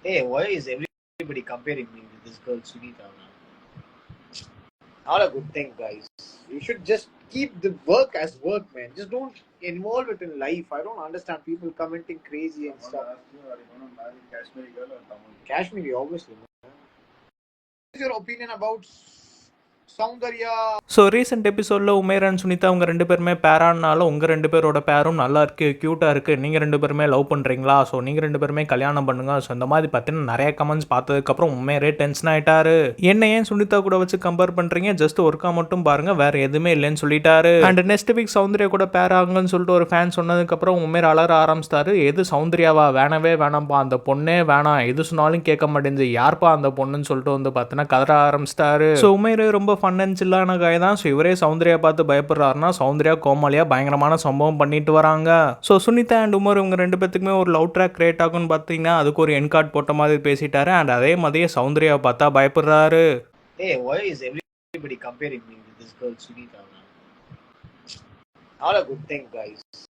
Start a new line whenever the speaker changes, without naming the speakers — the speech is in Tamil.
Hey, why is everybody comparing me with this girl Sunita, man? Not a good thing, guys. You should just keep the work as work, man. Just don't involve it in life. I don't understand people commenting crazy and stuff. Are you going to marry Kashmiri girl or Tamil? Kashmiri, obviously. Man. What is your opinion about Saundarya?
So recent எபிசோடில் உமேர் அண்ட் சுனிதா அவங்க ரெண்டு பேருமே பேரானாலும் உங்கள் ரெண்டு பேரோட பேரும் நல்லா இருக்குது, க்யூட்டாக இருக்குது, நீங்கள் ரெண்டு பேருமே லவ் பண்ணுறீங்களா, ஸோ நீங்கள் ரெண்டு பேருமே கல்யாணம் பண்ணுங்க. ஸோ இந்த மாதிரி பார்த்தீங்கன்னா நிறைய கமெண்ட்ஸ் பார்த்ததுக்கப்புறம் உமேரே டென்ஷன் ஆகிட்டாரு. என்ன ஏன் சுனிதா கூட வச்சு கம்பேர் பண்ணுறீங்க, ஜஸ்ட் ஒர்க்காக மட்டும் பாருங்கள், வேறு எதுவுமே இல்லைன்னு சொல்லிட்டாரு. அண்ட் நெக்ஸ்ட் வீக் சௌந்தர்யா கூட பேராங்கன்னு சொல்லிட்டு ஒரு ஃபேன் சொன்னதுக்கப்புறம் உமேர் அலற ஆரம்பிச்சிட்டாரு. எது சௌந்தர்யாவா, வேணவே வேணாம்ப்பா, அந்த பொண்ணே வேணாம், எது சொன்னாலும் கேட்க மாட்டேங்குது, யார்ப்பா அந்த பொண்ணுன்னு சொல்லிட்டு வந்து பார்த்தீங்கன்னா கதற ஆரம்பிச்சிட்டாரு. ஸோ உமேர் ரொம்ப ஃபன் அண்ட் சில்லான காய் தான். ஸோ இவரே சௌந்தர்யா பார்த்து பயப்படுறாருன்னா சௌந்தர்யா கோமாளியா பயங்கரமான சம்பவம் பண்ணிட்டு வராங்க. ஸோ சுனிதா அண்ட் உமர் இவங்க ரெண்டு பேத்துக்குமே ஒரு லவ் ட்ராக் கிரியேட் ஆகும்னு பார்த்தீங்கன்னா அதுக்கு ஒரு என் கார்டு போட்ட மாதிரி பேசிட்டாரு. அண்ட் அதே மாதிரியே சௌந்தர்யாவை பார்த்தா பயப்படுறாரு.
Hey, why is everybody comparing me with this girl Sunita, man? Not a good thing, guys.